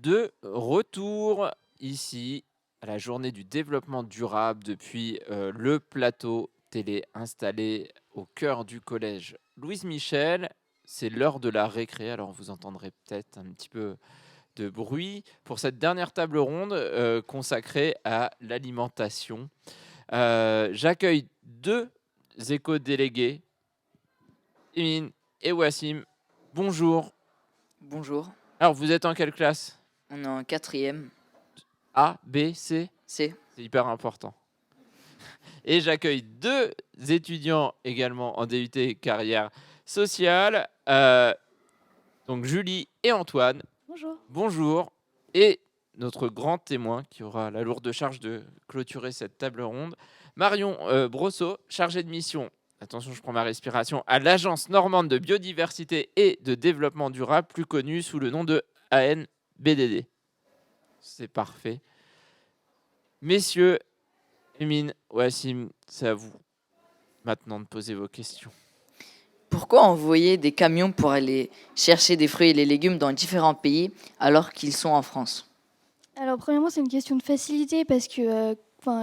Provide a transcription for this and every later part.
de retour ici à la journée du développement durable depuis le plateau télé installé au cœur du collège Louise Michel. C'est l'heure de la récré, alors vous entendrez peut-être un petit peu de bruit pour cette dernière table ronde consacrée à l'alimentation. J'accueille deux éco-délégués, Emine et Wassim. Bonjour. Bonjour, Alors vous êtes en quelle classe? on est en quatrième A, B, C? C. C'est hyper important. Et j'accueille deux étudiants également en DUT carrière sociale, donc Julie et Antoine. Bonjour. Bonjour. Et notre grand témoin qui aura la lourde charge de clôturer cette table ronde, Marion Brosseau, chargée de mission, attention je prends ma respiration, à l'Agence normande de biodiversité et de développement durable, plus connue sous le nom de ANBDD. C'est parfait. Messieurs, Emine, Wassim, c'est à vous maintenant de poser vos questions. Pourquoi envoyer des camions pour aller chercher des fruits et des légumes dans différents pays alors qu'ils sont en France? Alors, premièrement, c'est une question de facilité parce que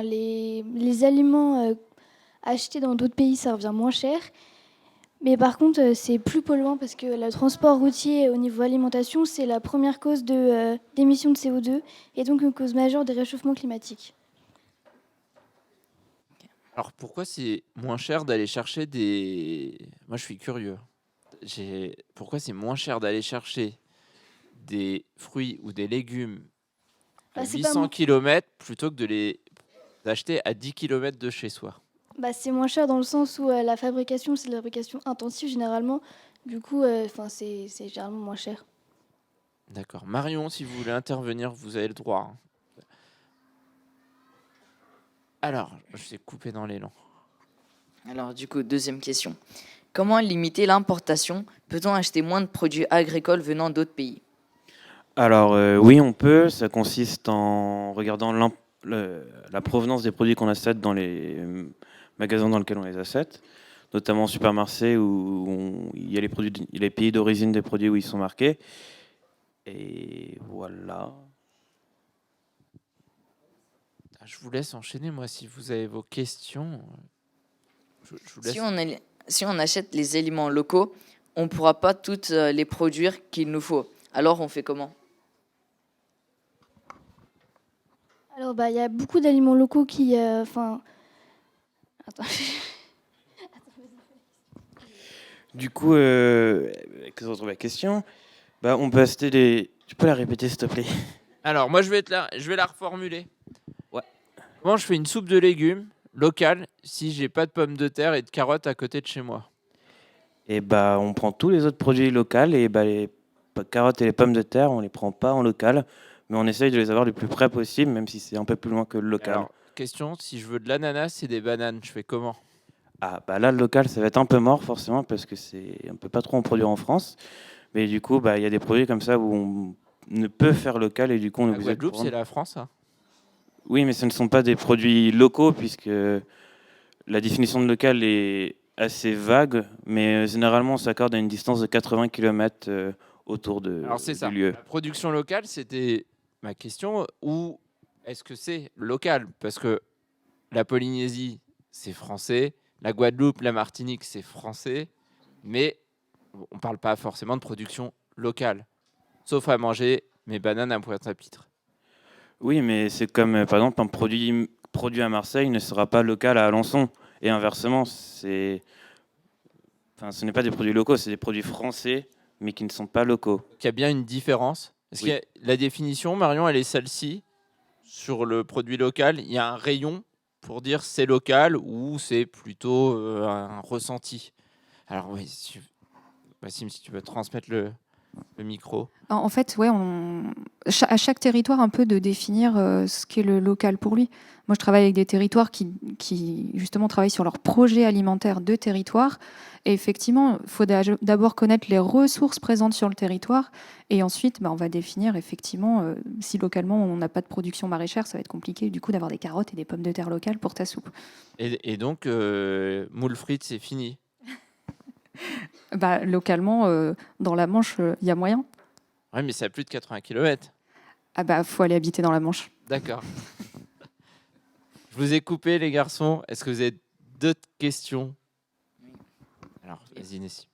les aliments achetés dans d'autres pays, ça revient moins cher. Mais par contre, c'est plus polluant parce que le transport routier au niveau alimentation, c'est la première cause d'émissions de CO2 et donc une cause majeure des réchauffements climatiques. Alors pourquoi c'est moins cher d'aller chercher des... Moi je suis curieux. Pourquoi c'est moins cher d'aller chercher des fruits ou des légumes à C'est pas 800 moins- km plutôt que de les acheter à 10 km de chez soi? C'est moins cher dans le sens où la fabrication, c'est de la fabrication intensive généralement. Du coup, c'est généralement moins cher. D'accord. Marion, si vous voulez intervenir, vous avez le droit, hein. Alors, je vais couper dans l'élan. Alors du coup, deuxième question. Comment limiter l'importation? Peut-on acheter moins de produits agricoles venant d'autres pays? Alors oui, on peut. Ça consiste en regardant la provenance des produits qu'on achète dans les magasins dans lesquels on les achète, notamment au supermarché où il y a les pays d'origine des produits où ils sont marqués. Et voilà. Je vous laisse enchaîner, moi, si vous avez vos questions. Je vous laisse. Si on achète les aliments locaux, on ne pourra pas toutes les produire qu'il nous faut. Alors on fait comment? Alors, il y a beaucoup d'aliments locaux qui... Attends. Du coup, que se retrouve la question. On peut acheter des. Tu peux la répéter s'il te plaît? Alors, moi, je vais la reformuler. Ouais. Comment je fais une soupe de légumes locale si j'ai pas de pommes de terre et de carottes à côté de chez moi? Et on prend tous les autres produits locaux et les carottes et les pommes de terre, on les prend pas en local, mais on essaye de les avoir le plus près possible, même si c'est un peu plus loin que le local. Alors, question, si je veux de l'ananas et des bananes, je fais comment? Là, le local, ça va être un peu mort forcément parce que on peut pas trop en produire en France. Mais du coup, il y a des produits comme ça où on ne peut faire local et du coup, on est La obligé de Guadeloupe, prendre. c'est la France, hein. Oui, mais ce ne sont pas des produits locaux puisque la définition de local est assez vague, mais généralement, on s'accorde à une distance de 80 km autour Alors, c'est ça. du lieu. La production locale, c'était ma question. Ou est-ce que c'est local? Parce que la Polynésie, c'est français. La Guadeloupe, la Martinique, c'est français. Mais on ne parle pas forcément de production locale. Sauf à manger mes bananes à Pointe-à-Pitre. Oui, mais c'est comme, par exemple, un produit à Marseille ne sera pas local à Alençon. Et inversement, ce n'est pas des produits locaux, c'est des produits français, mais qui ne sont pas locaux. Il y a bien une différence. Parce Oui. que la définition, Marion, elle est celle-ci. Sur le produit local, il y a un rayon pour dire c'est local ou c'est plutôt un ressenti. Alors oui, Wassim, si tu veux transmettre le micro. En fait, ouais, à chaque territoire, un peu de définir ce qu'est le local pour lui. Moi, je travaille avec des territoires qui justement travaillent sur leur projet alimentaire de territoire. Et effectivement, il faut d'abord connaître les ressources présentes sur le territoire. Et ensuite, on va définir effectivement, si localement on n'a pas de production maraîchère, ça va être compliqué du coup d'avoir des carottes et des pommes de terre locales pour ta soupe. Et donc, moule frites, c'est fini. Localement, dans la Manche, il y a moyen. Oui, mais c'est à plus de 80 km. Ah bah, faut aller habiter dans la Manche. D'accord. Je vous ai coupé, les garçons. Est-ce que vous avez d'autres questions? Alors, vas-y, Nessim.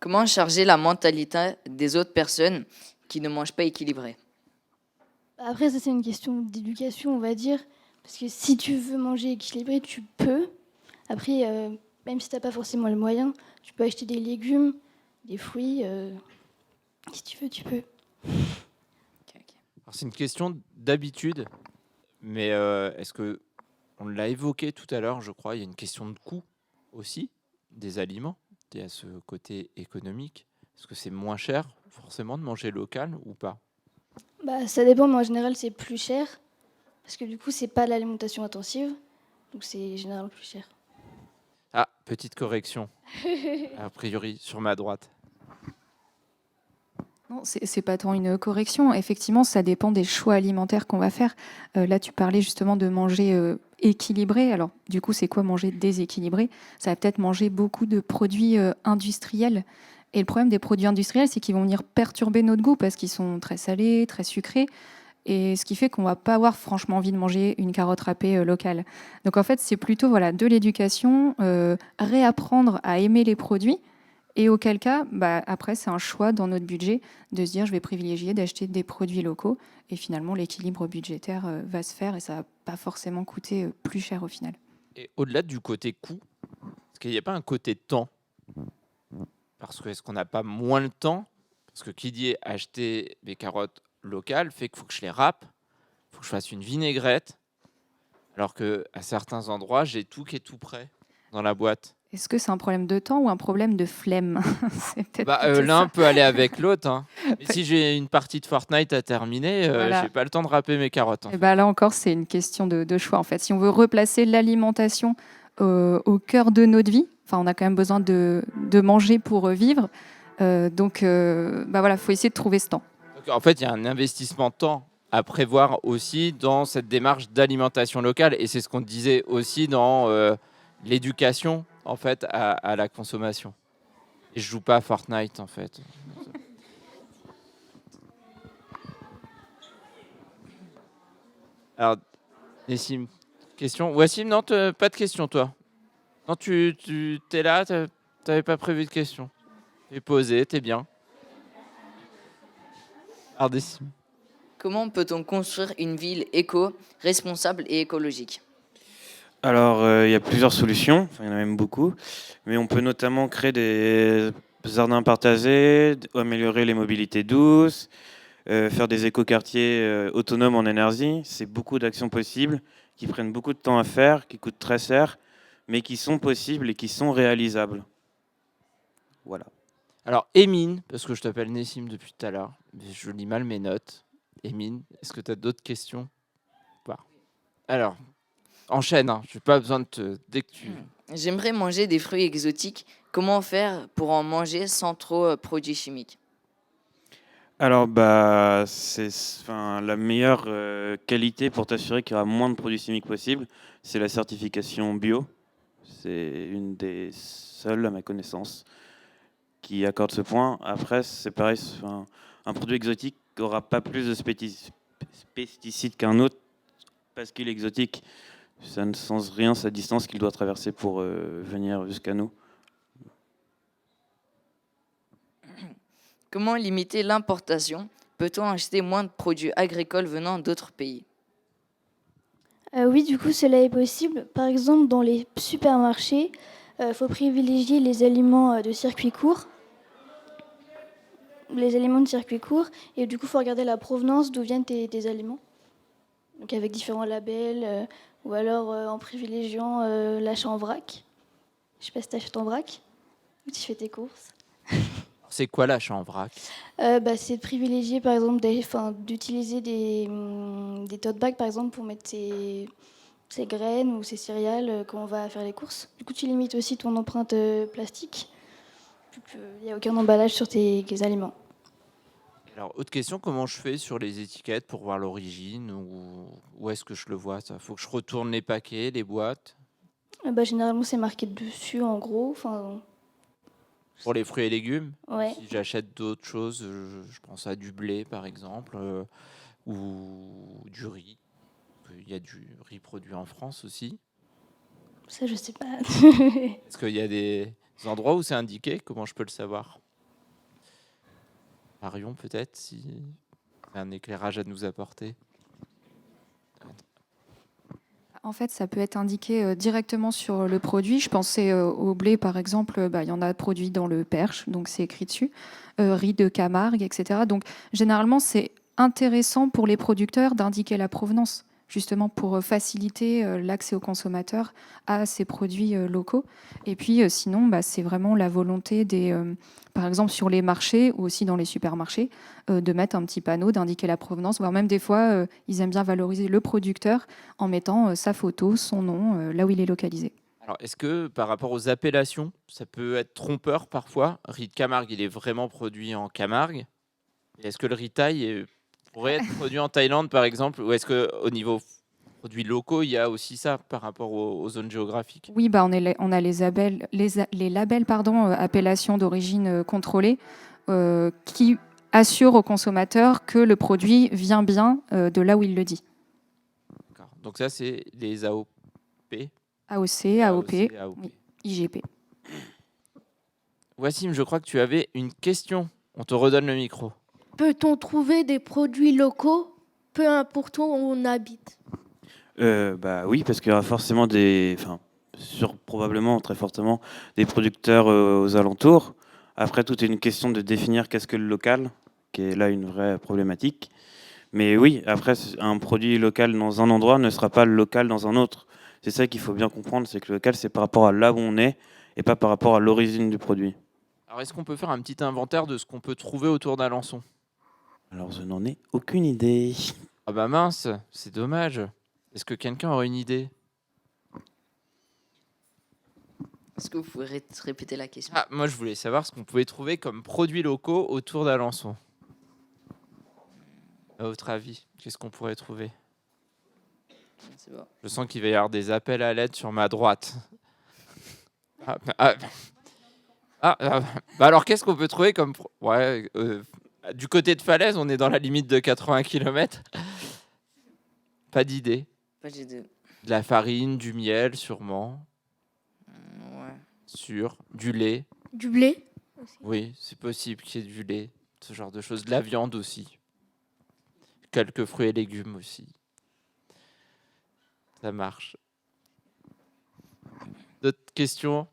Comment charger la mentalité des autres personnes qui ne mangent pas équilibré? Après, ça, c'est une question d'éducation, on va dire. Parce que si tu veux manger équilibré, tu peux. Après, même si tu n'as pas forcément le moyen, tu peux acheter des légumes, des fruits. Si tu veux, tu peux. Alors, c'est une question d'habitude, mais est-ce que on l'a évoqué tout à l'heure, je crois, il y a une question de coût aussi des aliments. Il y a ce côté économique. Est-ce que c'est moins cher forcément de manger local ou pas? Bah, ça dépend, mais en général, c'est plus cher. Parce que du coup, c'est pas l'alimentation intensive. Donc, c'est généralement plus cher. Ah, petite correction, a priori sur ma droite. Non, c'est pas tant une correction. Effectivement, ça dépend des choix alimentaires qu'on va faire. Là, tu parlais justement de manger équilibré. Alors, du coup, c'est quoi manger déséquilibré? Ça va peut-être manger beaucoup de produits industriels. Et le problème des produits industriels, c'est qu'ils vont venir perturber notre goût parce qu'ils sont très salés, très sucrés. Et ce qui fait qu'on va pas avoir franchement envie de manger une carotte râpée locale. Donc en fait, c'est plutôt voilà, de l'éducation, réapprendre à aimer les produits. Et auquel cas, bah, après, c'est un choix dans notre budget de se dire je vais privilégier d'acheter des produits locaux. Et finalement, l'équilibre budgétaire va se faire et ça va pas forcément coûter plus cher au final. Et au-delà du côté coût, est-ce qu'il n'y a pas un côté temps? Parce que est-ce qu'on n'a pas moins le temps? Parce que qui dit acheter des carottes locales fait qu'il faut que je les râpe, il faut que je fasse une vinaigrette, alors que à certains endroits, j'ai tout qui est tout prêt dans la boîte. Est-ce que c'est un problème de temps ou un problème de flemme? C'est peut-être Bah, plutôt l'un ça. peut aller avec l'autre, hein. Mais si j'ai une partie de Fortnite à terminer, Voilà. j'ai pas le temps de râper mes carottes, en Et fait. bah là encore, c'est une question de choix. En fait, si on veut replacer l'alimentation au cœur de notre vie, enfin, on a quand même besoin de manger pour vivre. Donc, bah voilà, faut essayer de trouver ce temps. Donc, en fait, il y a un investissement temps à prévoir aussi dans cette démarche d'alimentation locale, et c'est ce qu'on disait aussi dans l'éducation, en fait, à la consommation. Et je joue pas à Fortnite, en fait. Alors, Nessim, question. Wassim, non, pas de question, toi. Non, tu t'es là, t'avais pas prévu de question. T'es posé, t'es bien. Alors, Nessim. Comment peut-on construire une ville éco, responsable et écologique? Alors, il y a plusieurs solutions, enfin, il y en a même beaucoup, mais on peut notamment créer des jardins partagés, améliorer les mobilités douces, faire des écoquartiers autonomes en énergie. C'est beaucoup d'actions possibles qui prennent beaucoup de temps à faire, qui coûtent très cher, mais qui sont possibles et qui sont réalisables. Voilà. Alors, Émine, parce que je t'appelle Nessim depuis tout à l'heure, mais je lis mal mes notes. Émine, est-ce que tu as d'autres questions ou pas? Alors, enchaîne, hein. Je n'ai pas besoin de te. Dès que tu. J'aimerais manger des fruits exotiques. Comment faire pour en manger sans trop produits chimiques? Alors, bah, la meilleure qualité pour t'assurer qu'il y aura moins de produits chimiques possible, c'est la certification bio. C'est une des seules, à ma connaissance, qui accorde ce point. Après, c'est pareil, un produit exotique n'aura pas plus de pesticides qu'un autre parce qu'il est exotique. Ça ne change rien sa distance qu'il doit traverser pour venir jusqu'à nous. Comment limiter l'importation? Peut-on acheter moins de produits agricoles venant d'autres pays? Oui, du coup, cela est possible. Par exemple, dans les supermarchés, il faut privilégier les aliments de circuit court. Les aliments de circuit court. Et du coup, il faut regarder la provenance d'où viennent tes aliments. Donc avec différents labels, ou alors en privilégiant l'achat en vrac. Je sais pas si tu achètes en vrac ou tu fais tes courses. C'est quoi l'achat en vrac? C'est de privilégier, par exemple, d'utiliser des tote bags, par exemple, pour mettre ses graines ou ses céréales quand on va faire les courses. Du coup, tu limites aussi ton empreinte plastique, vu qu'il n'y a aucun emballage sur tes aliments. Alors, autre question, comment je fais sur les étiquettes pour voir l'origine ou où est-ce que je le vois ça? Faut que je retourne les paquets, les boîtes Généralement, c'est marqué dessus, en gros. pour les fruits et légumes. Ouais. Si j'achète d'autres choses, je pense à du blé par exemple, ou du riz. Il y a du riz produit en France aussi. Ça, je sais pas. Est-ce qu'il y a des endroits où c'est indiqué? Comment je peux le savoir? Marion, peut-être, si un éclairage à nous apporter. En fait, ça peut être indiqué directement sur le produit. Je pensais au blé, par exemple, il y en a produit dans le Perche, donc c'est écrit dessus. Riz de Camargue, etc. Donc, généralement, c'est intéressant pour les producteurs d'indiquer la provenance, justement pour faciliter l'accès aux consommateurs à ces produits locaux. Et puis, sinon, c'est vraiment la volonté par exemple, sur les marchés ou aussi dans les supermarchés, de mettre un petit panneau, d'indiquer la provenance, voire même des fois, ils aiment bien valoriser le producteur en mettant sa photo, son nom, là où il est localisé. Alors, est-ce que par rapport aux appellations, ça peut être trompeur parfois? Riz de Camargue, il est vraiment produit en Camargue. Et est-ce que le riz thaï pourrait être produit en Thaïlande, par exemple? Ou est-ce qu'au niveau produits locaux, il y a aussi ça par rapport aux zones géographiques? Oui, on a les labels appellations d'origine contrôlée qui assurent au consommateur que le produit vient bien de là où il le dit. D'accord. Donc ça, c'est les AOP, AOC, AOP, AOP. oui, IGP. Wassim, je crois que tu avais une question. On te redonne le micro. Peut-on trouver des produits locaux, peu importe où on habite? Oui, parce qu'il y aura forcément probablement très fortement des producteurs aux alentours. Après, tout est une question de définir qu'est-ce que le local, qui est là une vraie problématique. Mais oui, après, un produit local dans un endroit ne sera pas local dans un autre. C'est ça qu'il faut bien comprendre, c'est que le local, c'est par rapport à là où on est et pas par rapport à l'origine du produit. Alors, est-ce qu'on peut faire un petit inventaire de ce qu'on peut trouver autour d'Alençon? Alors, je n'en ai aucune idée. Ah bah mince, c'est dommage. Est-ce que quelqu'un aurait une idée? Est-ce que vous pouvez répéter la question? Ah, moi, je voulais savoir ce qu'on pouvait trouver comme produits locaux autour d'Alençon. À votre avis, qu'est-ce qu'on pourrait trouver? Je sais pas. Je sens qu'il va y avoir des appels à l'aide sur ma droite. Bah alors, qu'est-ce qu'on peut trouver comme... du côté de Falaise, on est dans la limite de 80 km. Pas d'idée. Pas j'ai de... De la farine, du miel, sûrement. Ouais. Sûr. Du lait. Du blé? Oui, c'est possible qu'il y ait du lait. Ce genre de choses. De la viande aussi. Quelques fruits et légumes aussi. Ça marche. D'autres questions?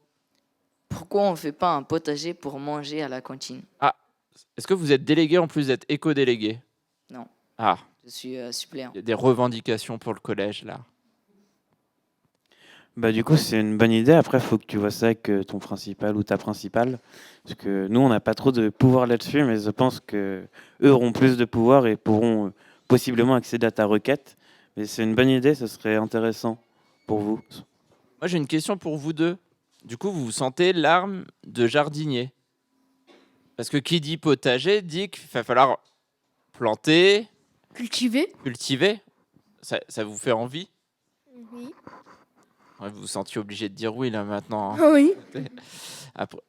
Pourquoi on ne fait pas un potager pour manger à la cantine? Est-ce que vous êtes délégué en plus d'être éco-délégué? Non. Ah, Je suis suppléant. il y a des revendications pour le collège là. Du coup, c'est une bonne idée. Après, il faut que tu vois ça avec ton principal ou ta principale. Parce que nous, on n'a pas trop de pouvoir là-dessus, mais je pense qu'eux auront plus de pouvoir et pourront possiblement accéder à ta requête. Mais c'est une bonne idée, ce serait intéressant pour vous. Moi, j'ai une question pour vous deux. Du coup, vous vous sentez l'arme de jardinier? Parce que qui dit potager dit qu'il va falloir planter, Cultivé? cultiver. Ça vous fait envie? Oui. Ouais, vous vous sentiez obligé de dire oui là maintenant, hein. Ah oui. Après.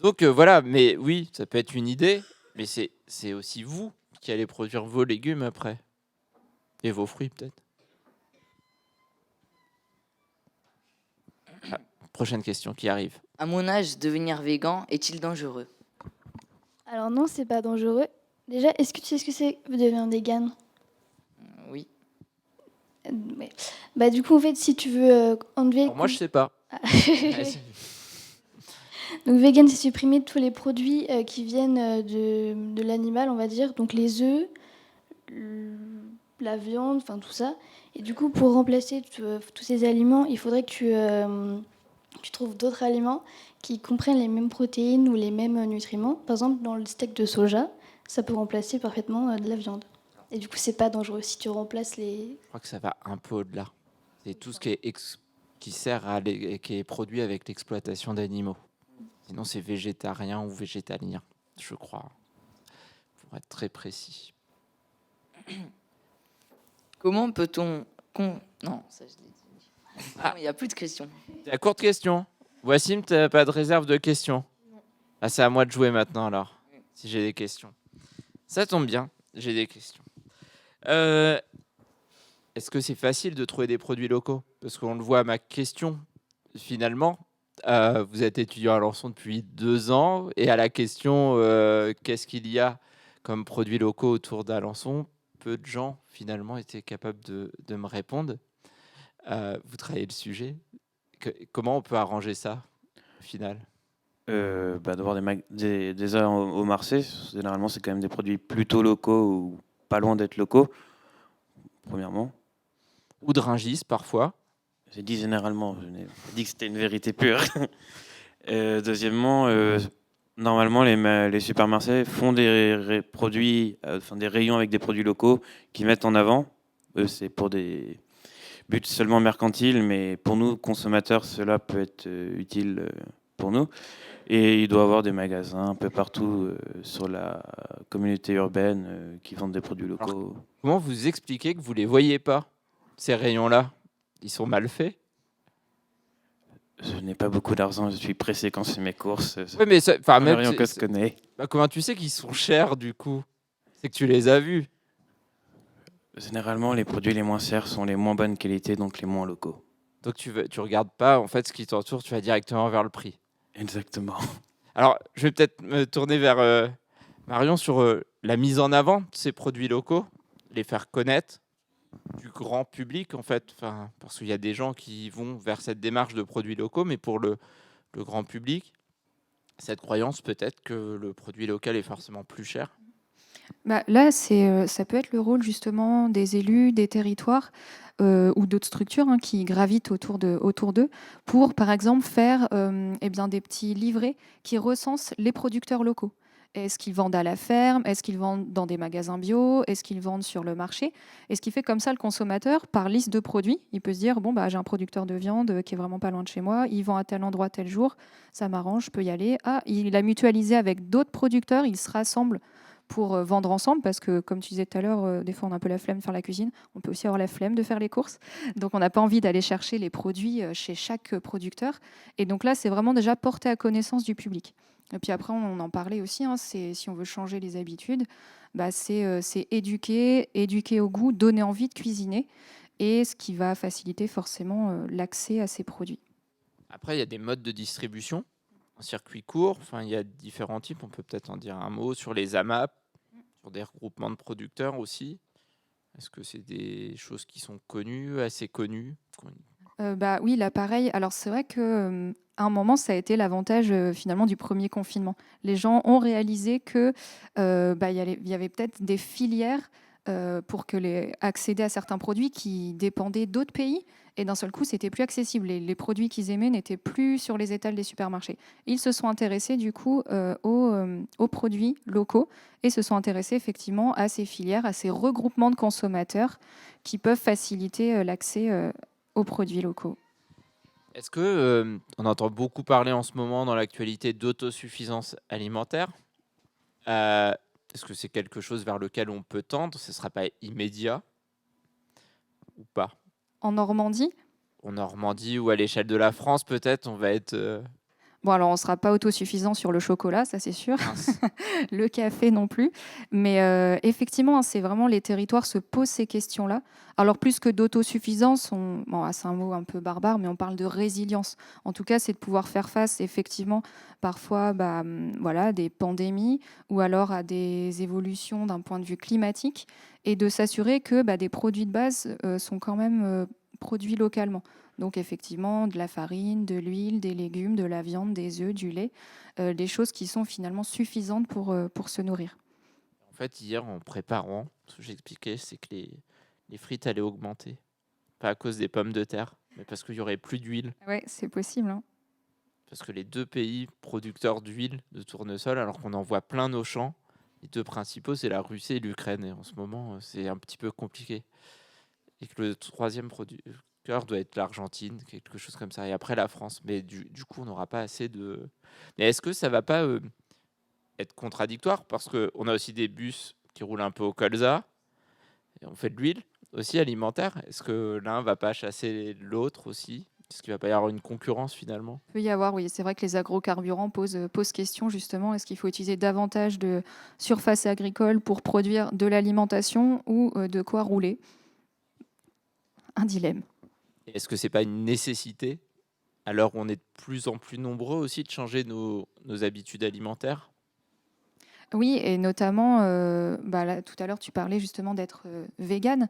Donc voilà, mais oui, ça peut être une idée, mais c'est aussi vous qui allez produire vos légumes après. Et vos fruits peut-être. Ah, prochaine question qui arrive. À mon âge, devenir végan est-il dangereux? Alors non, c'est pas dangereux. Déjà, est-ce que tu sais ce que c'est de devenir vegan? Oui. Ouais. Bah du coup, en fait, si tu veux enlever... Alors moi, je sais pas. Ah. Vas-y. Donc vegan, c'est supprimer tous les produits qui viennent de l'animal, on va dire. Donc les œufs, la viande, enfin tout ça. Et du coup, pour remplacer tous ces aliments, il faudrait que tu trouves d'autres aliments qui comprennent les mêmes protéines ou les mêmes nutriments. Par exemple, dans le steak de soja, ça peut remplacer parfaitement de la viande. Et du coup, c'est pas dangereux si tu remplaces les... Je crois que ça va un peu au-delà. C'est tout ce qui est qui sert qui est produit avec l'exploitation d'animaux. Sinon, c'est végétarien ou végétalien, je crois, pour être très précis. Comment peut-on... Non, ça je l'ai dit. Il n'y a plus de questions. La courte question. Wassim, tu n'as pas de réserve de questions? Ah, c'est à moi de jouer maintenant alors, si j'ai des questions. Ça tombe bien, j'ai des questions. Euh, Est-ce que c'est facile de trouver des produits locaux? Parce qu'on le voit à ma question, finalement. Vous êtes étudiant à Alençon depuis 2 ans et à la question qu'est-ce qu'il y a comme produits locaux autour d'Alençon, peu de gens finalement étaient capables de me répondre. Vous travaillez le sujet. Comment on peut arranger ça au final? D'avoir des heures au marché, généralement c'est quand même des produits plutôt locaux ou pas loin d'être locaux, premièrement. Ou de Rungis parfois. J'ai dit généralement, je n'ai pas dit que c'était une vérité pure. Deuxièmement, normalement les supermarchés font des produits, enfin des rayons avec des produits locaux qu'ils mettent en avant. C'est pour des buts seulement mercantiles, mais pour nous consommateurs, cela peut être utile pour nous. Et il doit y avoir des magasins un peu partout sur la communauté urbaine qui vendent des produits locaux. Comment vous expliquez que vous les voyez pas, ces rayons-là? Ils sont mal faits? Je n'ai pas beaucoup d'argent, je suis pressé quand je fais mes courses. Oui, mais enfin, Le même rayon que je connais. comment tu sais qu'ils sont chers du coup? C'est que tu les as vus. Généralement, les produits les moins chers sont les moins bonnes qualités, donc les moins locaux. Donc tu regardes pas en fait ce qui t'entoure, tu vas directement vers le prix. Exactement. Alors, je vais peut-être me tourner vers Marion sur la mise en avant de ces produits locaux, les faire connaître du grand public en fait, enfin, parce qu'il y a des gens qui vont vers cette démarche de produits locaux, mais pour le grand public, cette croyance peut-être que le produit local est forcément plus cher. Là, ça peut être le rôle justement des élus, des territoires ou d'autres structures qui gravitent autour d'eux pour, par exemple, faire des petits livrets qui recensent les producteurs locaux. Est-ce qu'ils vendent à la ferme? Est-ce qu'ils vendent dans des magasins bio? Est-ce qu'ils vendent sur le marché? Et ce qui fait comme ça, le consommateur, par liste de produits, il peut se dire, bon, j'ai un producteur de viande qui est vraiment pas loin de chez moi, il vend à tel endroit, tel jour, ça m'arrange, je peux y aller. Ah, il a mutualisé avec d'autres producteurs, ils se rassemblent pour vendre ensemble, parce que comme tu disais tout à l'heure, des fois on a un peu la flemme de faire la cuisine, on peut aussi avoir la flemme de faire les courses, donc on n'a pas envie d'aller chercher les produits chez chaque producteur, et donc là c'est vraiment déjà porté à connaissance du public. Et puis après on en parlait aussi, c'est, si on veut changer les habitudes, c'est éduquer au goût, donner envie de cuisiner, et ce qui va faciliter forcément l'accès à ces produits. Après, il y a des modes de distribution en circuit court. Enfin, il y a différents types. On peut peut-être en dire un mot sur les AMAP, sur des regroupements de producteurs aussi. Est-ce que c'est des choses qui sont connues, assez connues? Oui, là pareil. Alors c'est vrai que à un moment, ça a été l'avantage finalement du premier confinement. Les gens ont réalisé que il y avait peut-être des filières pour accéder à certains produits qui dépendaient d'autres pays. Et d'un seul coup, c'était plus accessible. Les produits qu'ils aimaient n'étaient plus sur les étals des supermarchés. Ils se sont intéressés du coup aux produits locaux et se sont intéressés effectivement à ces filières, à ces regroupements de consommateurs qui peuvent faciliter l'accès aux produits locaux. Est-ce que on entend beaucoup parler en ce moment dans l'actualité d'autosuffisance alimentaire? Est-ce que c'est quelque chose vers lequel on peut tendre? Ce ne sera pas immédiat ou pas? En Normandie, En Normandie ou à l'échelle de la France, peut-être, on va être bon alors on ne sera pas autosuffisant sur le chocolat, ça c'est sûr, mince. le café non plus, mais effectivement, c'est vraiment les territoires se posent ces questions-là. Alors plus que d'autosuffisance, c'est un mot un peu barbare, mais on parle de résilience. En tout cas, c'est de pouvoir faire face effectivement parfois des pandémies ou alors à des évolutions d'un point de vue climatique et de s'assurer que des produits de base sont quand même produits localement. Donc effectivement, de la farine, de l'huile, des légumes, de la viande, des œufs, du lait, des choses qui sont finalement suffisantes pour se nourrir. En fait, hier, en préparant, ce que j'expliquais, c'est que les frites allaient augmenter. Pas à cause des pommes de terre, mais parce qu'il y aurait plus d'huile. Oui, c'est possible. Parce que les deux pays producteurs d'huile de tournesol, alors qu'on en voit plein nos champs, les deux principaux, c'est la Russie et l'Ukraine. Et en ce moment, c'est un petit peu compliqué. Et que le troisième producteur doit être l'Argentine, quelque chose comme ça. Et après, la France. Mais du coup, on n'aura pas assez de... Mais est-ce que ça va pas être contradictoire? Parce qu'on a aussi des bus qui roulent un peu au colza. Et on fait de l'huile aussi alimentaire. Est-ce que l'un va pas chasser l'autre aussi? Est-ce qu'il ne va pas y avoir une concurrence finalement? Il peut y avoir, oui, c'est vrai que les agrocarburants posent question justement. Est-ce qu'il faut utiliser davantage de surface agricole pour produire de l'alimentation ou de quoi rouler? Un dilemme. Et est-ce que ce n'est pas une nécessité, à l'heure où on est de plus en plus nombreux aussi, de changer nos habitudes alimentaires? Oui, et notamment, là, tout à l'heure, tu parlais justement d'être végane.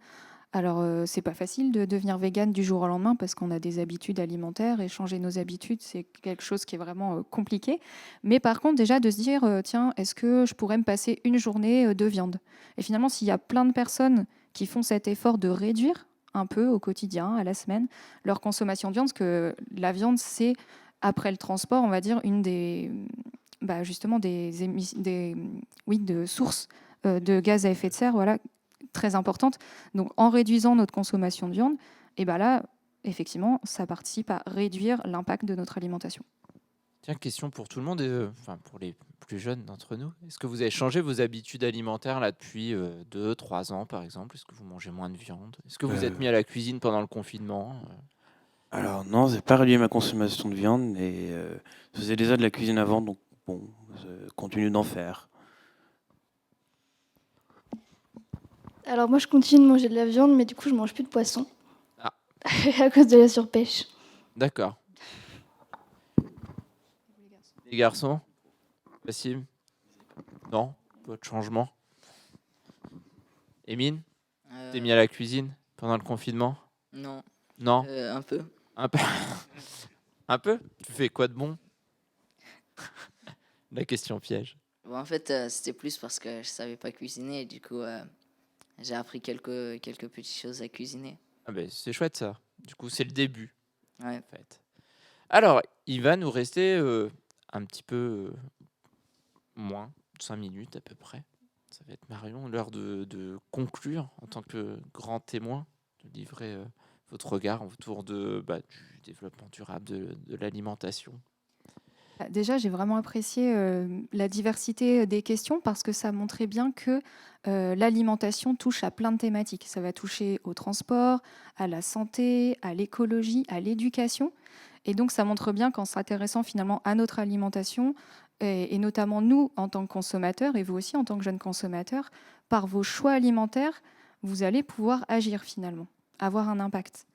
Alors, c'est pas facile de devenir végane du jour au lendemain parce qu'on a des habitudes alimentaires et changer nos habitudes, c'est quelque chose qui est vraiment compliqué. Mais par contre, déjà de se dire, tiens, est-ce que je pourrais me passer une journée de viande? Et finalement, s'il y a plein de personnes qui font cet effort de réduire un peu au quotidien, à la semaine, leur consommation de viande, parce que la viande, c'est, après le transport, on va dire, une des, justement, de sources de gaz à effet de serre, voilà, très importante. Donc, en réduisant notre consommation de viande, et là, effectivement, ça participe à réduire l'impact de notre alimentation. Tiens, question pour tout le monde, enfin pour les plus jeunes d'entre nous. Est-ce que vous avez changé vos habitudes alimentaires là depuis 2-3 ans, par exemple? Est-ce que vous mangez moins de viande? Est-ce que vous êtes mis à la cuisine pendant le confinement? Alors non, j'ai pas réduit ma consommation de viande, mais je faisais déjà de la cuisine avant, donc bon, je continue d'en faire. Alors moi, je continue de manger de la viande, mais du coup, je mange plus de poisson. Ah. À cause de la surpêche. D'accord. Les garçons? Wassim? Non? Pas de changement? Émine? T'es mis à la cuisine pendant le confinement? Non, Non? un peu. Un peu? Un peu? Tu fais quoi de bon? La question piège. Bon, en fait, c'était plus parce que je savais pas cuisiner. Et du coup, j'ai appris quelques petites choses à cuisiner. Ah ben, c'est chouette ça. Du coup, c'est le début. Ouais. En fait. Alors, il va nous rester un petit peu moins de 5 minutes à peu près. Ça va être Marion, l'heure de conclure en tant que grand témoin, de livrer votre regard autour du développement durable, de l'alimentation. Déjà, j'ai vraiment apprécié la diversité des questions parce que ça montrait bien que l'alimentation touche à plein de thématiques. Ça va toucher au transport, à la santé, à l'écologie, à l'éducation. Et donc, ça montre bien qu'en s'intéressant finalement à notre alimentation, et notamment nous en tant que consommateurs, et vous aussi en tant que jeunes consommateurs, par vos choix alimentaires, vous allez pouvoir agir finalement, avoir un impact.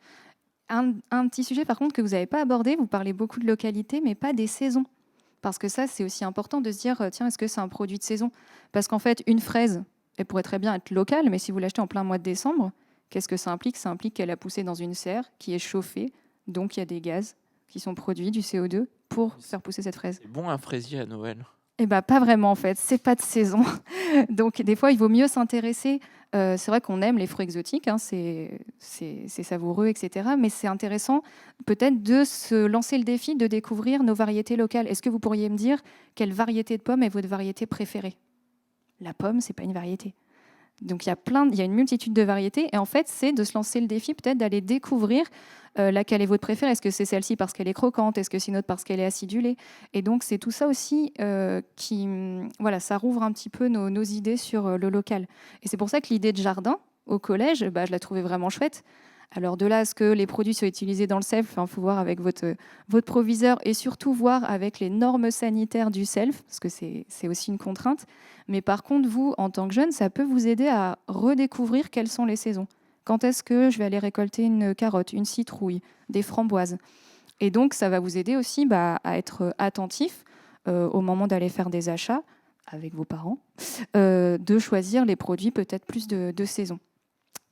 Un petit sujet par contre que vous n'avez pas abordé, vous parlez beaucoup de localité, mais pas des saisons. Parce que ça, c'est aussi important de se dire, tiens, est-ce que c'est un produit de saison? Parce qu'en fait, une fraise, elle pourrait très bien être locale, mais si vous l'achetez en plein mois de décembre, qu'est-ce que ça implique? Ça implique qu'elle a poussé dans une serre qui est chauffée, donc il y a des gaz qui sont produits, du CO2, pour faire pousser cette fraise. C'est bon un fraisier à Noël? Eh bien, pas vraiment en fait, c'est pas de saison. Donc des fois, il vaut mieux s'intéresser. C'est vrai qu'on aime les fruits exotiques, hein, c'est savoureux, etc. Mais c'est intéressant peut-être de se lancer le défi de découvrir nos variétés locales. Est-ce que vous pourriez me dire quelle variété de pomme est votre variété préférée? La pomme, c'est pas une variété. Donc il y a une multitude de variétés. Et en fait, c'est de se lancer le défi peut-être d'aller découvrir laquelle est votre préférée. Est-ce que c'est celle-ci parce qu'elle est croquante? Est-ce que c'est une autre parce qu'elle est acidulée? Et donc c'est tout ça aussi ça rouvre un petit peu nos idées sur le local. Et c'est pour ça que l'idée de jardin au collège, je la trouvais vraiment chouette. Alors de là à ce que les produits soient utilisés dans le self, il faut voir avec votre proviseur et surtout voir avec les normes sanitaires du self, parce que c'est aussi une contrainte. Mais par contre, vous, en tant que jeune, ça peut vous aider à redécouvrir quelles sont les saisons. Quand est-ce que je vais aller récolter une carotte, une citrouille, des framboises? Et donc, ça va vous aider aussi à être attentif au moment d'aller faire des achats avec vos parents, de choisir les produits peut-être plus de saison.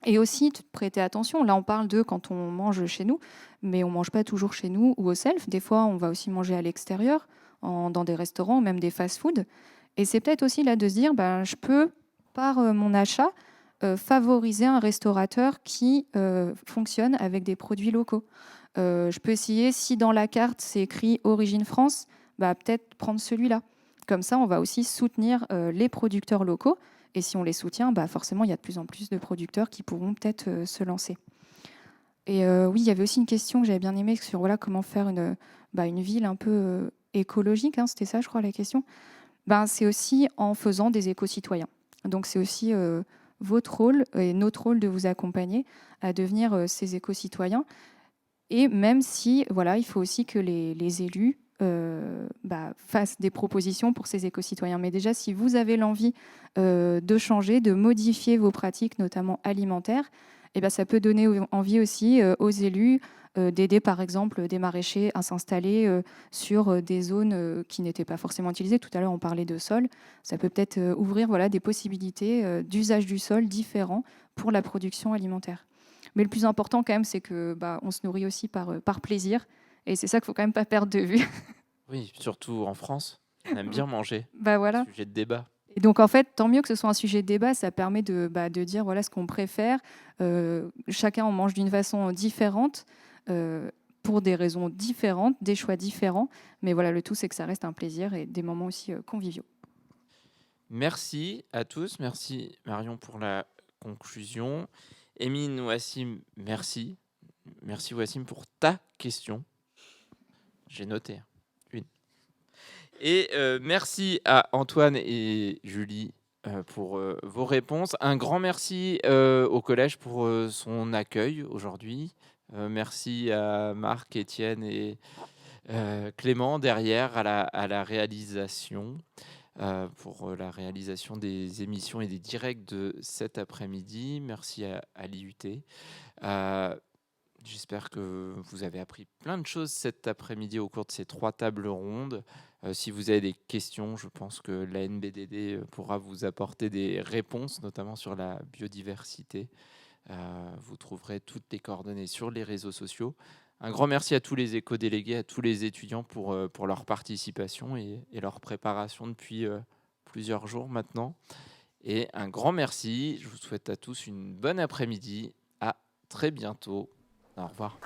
Et aussi, prêter attention, là on parle de quand on mange chez nous, mais on ne mange pas toujours chez nous ou au self. Des fois, on va aussi manger à l'extérieur, dans des restaurants, même des fast-foods. Et c'est peut-être aussi là de se dire, je peux, par mon achat, favoriser un restaurateur qui fonctionne avec des produits locaux. Je peux essayer, si dans la carte c'est écrit Origine France, peut-être prendre celui-là. Comme ça, on va aussi soutenir les producteurs locaux. Et si on les soutient, forcément, il y a de plus en plus de producteurs qui pourront peut-être se lancer. Et oui, il y avait aussi une question que j'avais bien aimée sur comment faire une ville un peu écologique. C'était ça, je crois, la question. C'est aussi en faisant des éco-citoyens. Donc, c'est aussi votre rôle et notre rôle de vous accompagner à devenir ces éco-citoyens. Et même si, voilà, il faut aussi que les élus fassent des propositions pour ces éco-citoyens. Mais déjà, si vous avez l'envie de changer, de modifier vos pratiques, notamment alimentaires, eh ben, ça peut donner envie aussi aux élus d'aider, par exemple, des maraîchers à s'installer sur des zones qui n'étaient pas forcément utilisées. Tout à l'heure, on parlait de sol. Ça peut peut-être ouvrir voilà, des possibilités d'usage du sol différents pour la production alimentaire. Mais le plus important, quand même, c'est que on se nourrit aussi par plaisir. Et c'est ça qu'il ne faut quand même pas perdre de vue. Oui, surtout en France, on aime bien manger. Voilà. Sujet de débat. Et donc, en fait, tant mieux que ce soit un sujet de débat, ça permet de dire voilà ce qu'on préfère. Chacun en mange d'une façon différente, pour des raisons différentes, des choix différents. Mais voilà, le tout, c'est que ça reste un plaisir et des moments aussi conviviaux. Merci à tous. Merci Marion pour la conclusion. Émine, Wassim, merci. Merci Wassim pour ta question. J'ai noté une. Et merci à Antoine et Julie pour vos réponses. Un grand merci au collège pour son accueil aujourd'hui. Merci à Marc, Étienne et Clément derrière à la réalisation. Pour la réalisation des émissions et des directs de cet après-midi. Merci à l'IUT. J'espère que vous avez appris plein de choses cet après-midi au cours de ces 3 tables rondes. Si vous avez des questions, je pense que la NBDD pourra vous apporter des réponses, notamment sur la biodiversité. Vous trouverez toutes les coordonnées sur les réseaux sociaux. Un grand merci à tous les éco-délégués, à tous les étudiants pour leur participation et leur préparation depuis plusieurs jours maintenant. Et un grand merci. Je vous souhaite à tous une bonne après-midi. À très bientôt. Au revoir.